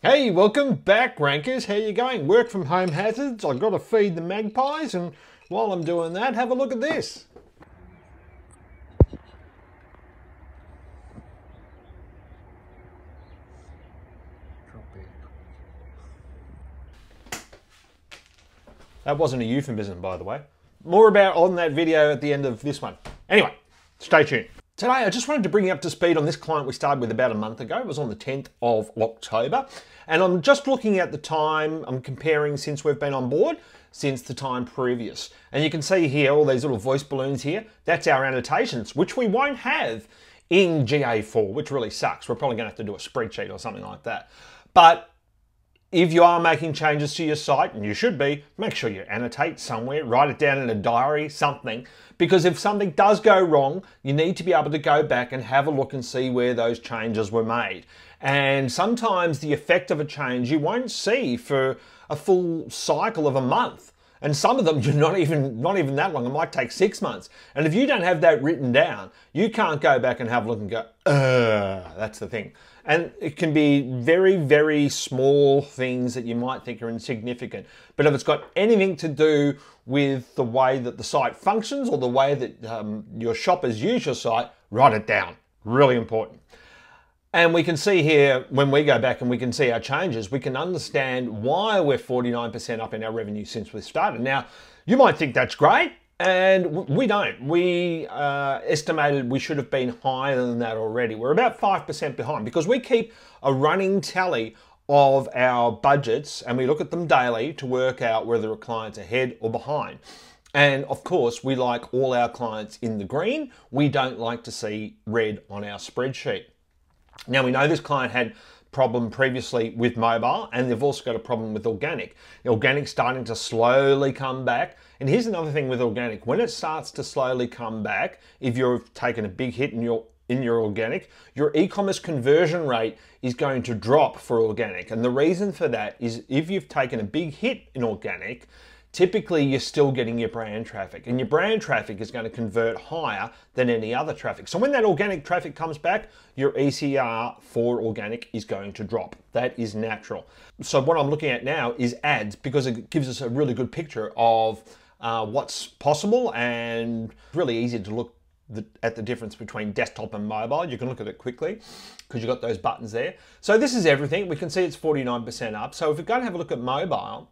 Hey, welcome back, Rankers. How you going? Work from home hazards. I've got to feed the magpies, and while I'm doing that, have a look at this. That wasn't a euphemism, by the way. More about on that video at the end of this one. Anyway, stay tuned. Today, I just wanted to bring you up to speed on this client we started with about a month ago. It was on the 10th of October. And I'm just looking at the time, I'm comparing since we've been on board, since the time previous. And you can see here, all these little voice balloons here, that's our annotations, which we won't have in GA4, which really sucks. We're probably gonna have to do a spreadsheet or something like that. But if you are making changes to your site, and you should be, make sure you annotate somewhere, write it down in a diary, something. Because if something does go wrong, you need to be able to go back and have a look and see where those changes were made. And sometimes the effect of a change you won't see for a full cycle of a month. And some of them you're not even that long. It might take 6 months. And if you don't have that written down, you can't go back and have a look and go, that's the thing. And it can be very, very small things that you might think are insignificant. But if it's got anything to do with the way that the site functions or the way that your shoppers use your site, write it down. Really important. And we can see here, when we go back and we can see our changes, we can understand why we're 49% up in our revenue since we started. Now, you might think that's great, and we don't. We estimated we should have been higher than that already. We're about 5% behind because we keep a running tally of our budgets and we look at them daily to work out whether a client's ahead or behind. And of course, we like all our clients in the green. We don't like to see red on our spreadsheet. Now, we know this client had problem previously with mobile, and they've also got a problem with organic. Organic's starting to slowly come back. And here's another thing with organic. When it starts to slowly come back, if you've taken a big hit in your organic, your e-commerce conversion rate is going to drop for organic. And the reason for that is if you've taken a big hit in organic, typically you're still getting your brand traffic, and your brand traffic is going to convert higher than any other traffic. So when that organic traffic comes back, your ECR for organic is going to drop. That is natural. So what I'm looking at now is ads, because it gives us a really good picture of what's possible, and really easy to look at the difference between desktop and mobile. You can look at it quickly because you've got those buttons there. So this is everything. We can see it's 49% up. So if we're going to have a look at mobile,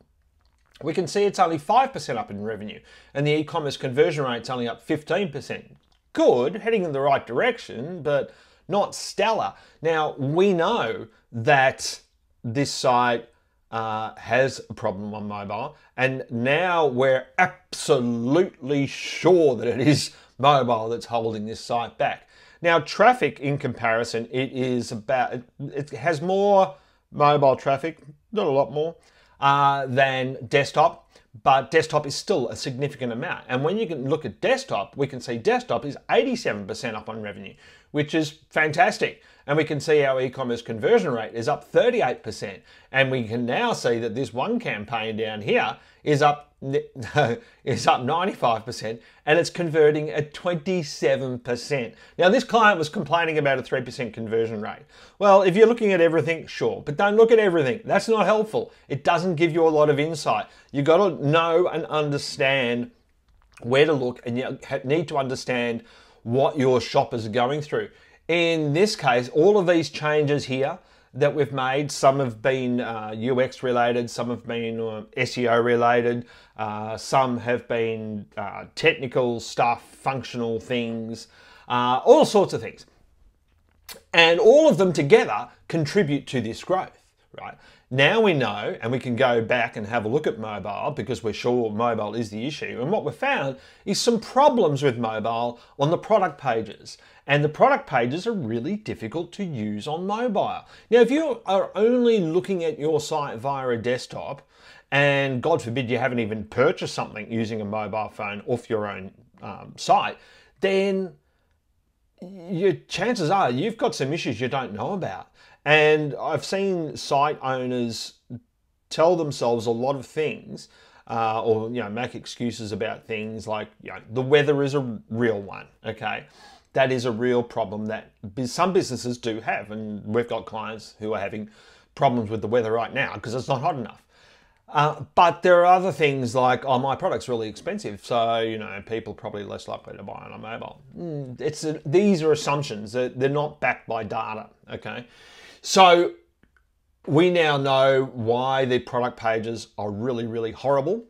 we can see it's only 5% up in revenue, and the e-commerce conversion rate's only up 15%. Good, heading in the right direction, but not stellar. Now, we know that this site has a problem on mobile, and now we're absolutely sure that it is mobile that's holding this site back. Now, traffic in comparison, it has more mobile traffic, not a lot more, than desktop, but desktop is still a significant amount. And when you can look at desktop, we can see desktop is 87% up on revenue, which is fantastic. And we can see our e-commerce conversion rate is up 38%. And we can now see that this one campaign down here is up 95%, and it's converting at 27%. Now, this client was complaining about a 3% conversion rate. Well, if you're looking at everything, sure, but don't look at everything. That's not helpful. It doesn't give you a lot of insight. You've got to know and understand where to look, and you need to understand what your shoppers are going through. In this case, all of these changes here that we've made, some have been UX related, some have been SEO related, some have been technical stuff, functional things, all sorts of things. And all of them together contribute to this growth, right? Now we know, and we can go back and have a look at mobile because we're sure mobile is the issue. And what we've found is some problems with mobile on the product pages. And the product pages are really difficult to use on mobile. Now, if you are only looking at your site via a desktop, and God forbid you haven't even purchased something using a mobile phone off your own site, then your chances are you've got some issues you don't know about. And I've seen site owners tell themselves a lot of things or make excuses about things like the weather is a real one, okay? That is a real problem that some businesses do have, and we've got clients who are having problems with the weather right now because it's not hot enough. But there are other things like, oh, my product's really expensive, so, you know, people are probably less likely to buy on a mobile. These are assumptions. They're not backed by data, okay? So we now know why the product pages are really, really horrible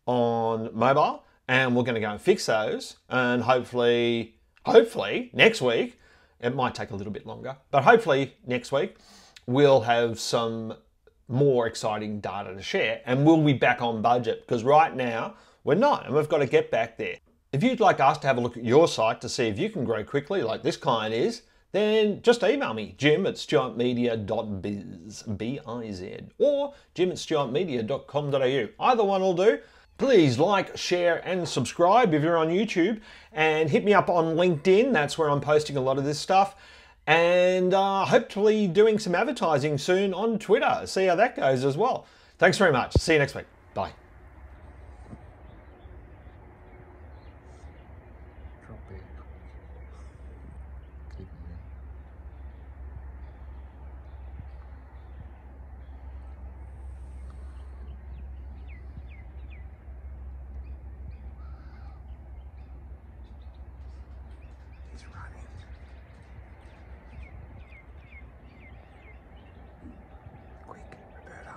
on mobile, and we're going to go and fix those, and hopefully next week, it might take a little bit longer, but hopefully next week we'll have some more exciting data to share, and we'll be back on budget, because right now we're not, and we've got to get back there. If you'd like us to have a look at your site to see if you can grow quickly like this client is, then just email me, jim@stuartmedia.biz, B-I-Z, or jim@stuartmedia.com.au. Either one will do. Please like, share, and subscribe if you're on YouTube, and hit me up on LinkedIn. That's where I'm posting a lot of this stuff. And hopefully doing some advertising soon on Twitter. See how that goes as well. Thanks very much. See you next week. Bye. He's running. Quick, Roberta.